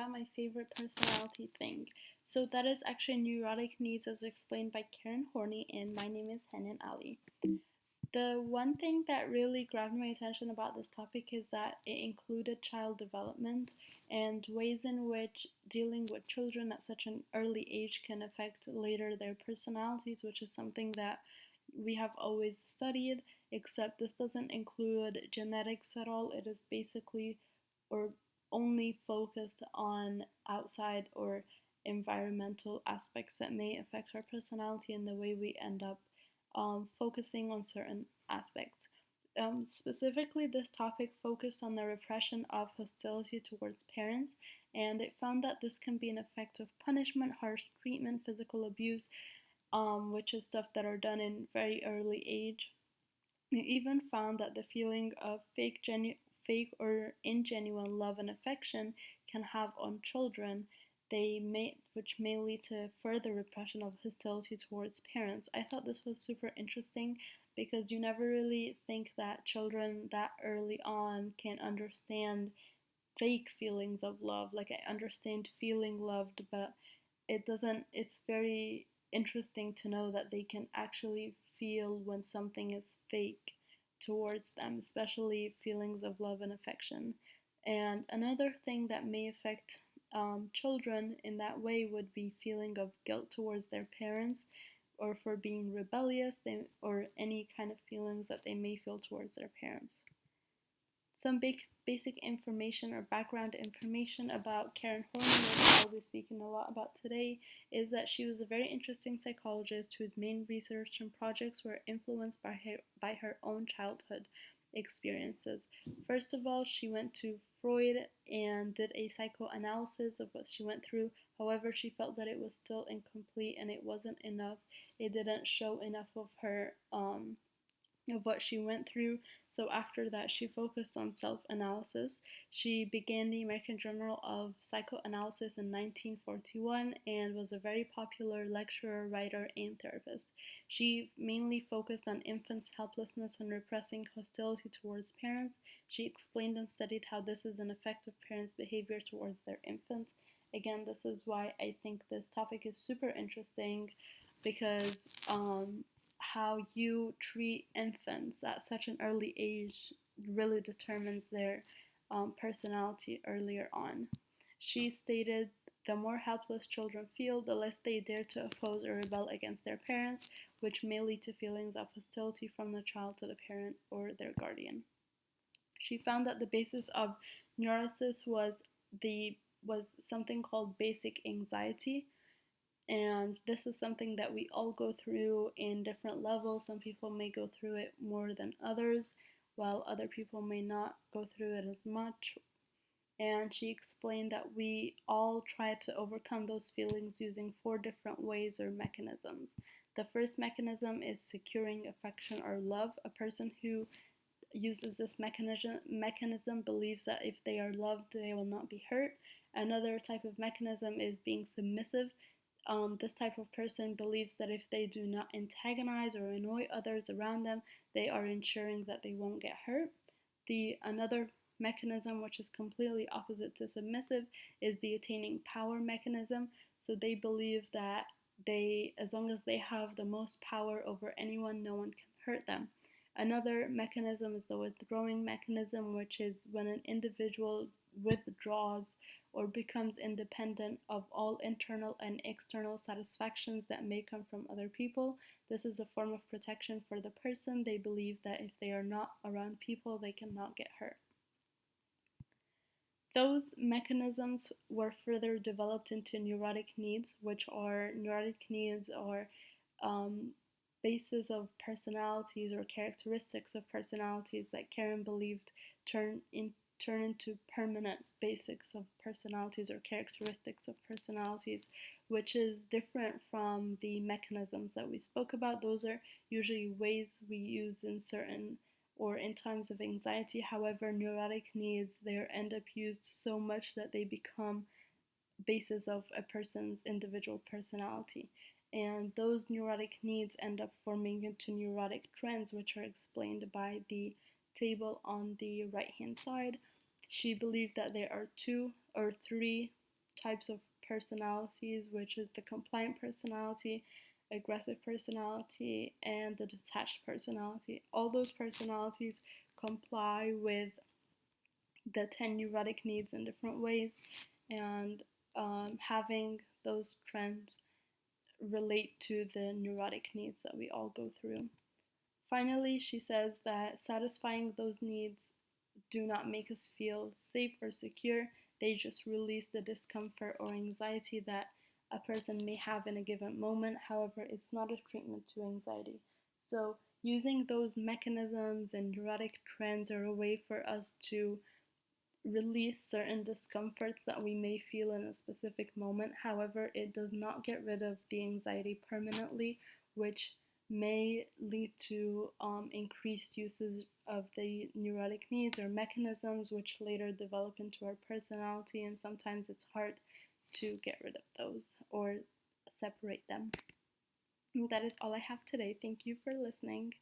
about my favorite personality thing. So that is actually neurotic needs as explained by Karen Horney, and my name is Henan Ali. The one thing that really grabbed my attention about this topic is that it included child development and ways in which dealing with children at such an early age can affect later their personalities, which is something that we have always studied, except this doesn't include genetics at all. It is basically or only focused on outside or environmental aspects that may affect our personality and the way we end up focusing on certain aspects. Specifically, this topic focused on the repression of hostility towards parents, and it found that this can be an effect of punishment, harsh treatment, physical abuse, which is stuff that are done in very early age. It even found that the feeling of fake or ingenuine love and affection can have on children, which may lead to further repression of hostility towards parents. I thought this was super interesting because you never really think that children that early on can understand fake feelings of love. Like, I understand feeling loved, but it's very interesting to know that they can actually feel when something is fake towards them, especially feelings of love and affection. And another thing that may affect children in that way would be feeling of guilt towards their parents or for being rebellious, or any kind of feelings that they may feel towards their parents. Some basic information or background information about Karen Horney, which I'll be speaking a lot about today, is that she was a very interesting psychologist whose main research and projects were influenced by her own childhood experiences. First of all, she went to Freud and did a psychoanalysis of what she went through. However, she felt that it was still incomplete and it wasn't enough. It didn't show enough of what she went through. So after that, she focused on self-analysis. She began the American Journal of Psychoanalysis in 1941 and was a very popular lecturer, writer, and therapist. She mainly focused on infants' helplessness and repressing hostility towards parents. She explained and studied how this is an effect of parents' behavior towards their infants. Again, this is why I think this topic is super interesting, because how you treat infants at such an early age really determines their personality earlier on. She stated, the more helpless children feel, the less they dare to oppose or rebel against their parents, which may lead to feelings of hostility from the child to the parent or their guardian. She found that the basis of neurosis was something called basic anxiety, and this is something that we all go through in different levels. Some people may go through it more than others, while other people may not go through it as much. And she explained that we all try to overcome those feelings using 4 different ways or mechanisms. The first mechanism is securing affection or love. A person who uses this mechanism believes that if they are loved, they will not be hurt. Another type of mechanism is being submissive. This type of person believes that if they do not antagonize or annoy others around them, they are ensuring that they won't get hurt. The another mechanism, which is completely opposite to submissive, is the attaining power mechanism. So they believe that as long as they have the most power over anyone, no one can hurt them. Another mechanism is the withdrawing mechanism, which is when an individual withdraws or becomes independent of all internal and external satisfactions that may come from other people. This is a form of protection for the person. They believe that if they are not around people, they cannot get hurt. Those mechanisms were further developed into neurotic needs, which are bases of personalities or characteristics of personalities that Karen believed turn into permanent basics of personalities or characteristics of personalities, which is different from the mechanisms that we spoke about. Those are usually ways we use in certain or in times of anxiety. However, neurotic needs, they end up used so much that they become basis of a person's individual personality. And those neurotic needs end up forming into neurotic trends, which are explained by the table on the right hand side. She believed that there are 2 or 3 types of personalities, which is the compliant personality, aggressive personality, and the detached personality. All those personalities comply with the 10 neurotic needs in different ways, and having those trends relate to the neurotic needs that we all go through. Finally, she says that satisfying those needs do not make us feel safe or secure. They just release the discomfort or anxiety that a person may have in a given moment. However, it's not a treatment to anxiety. So, using those mechanisms and neurotic trends are a way for us to release certain discomforts that we may feel in a specific moment. However, it does not get rid of the anxiety permanently, which may lead to increased usage of the neurotic needs or mechanisms, which later develop into our personality, and sometimes it's hard to get rid of those or separate them. And that is all I have today. Thank you for listening.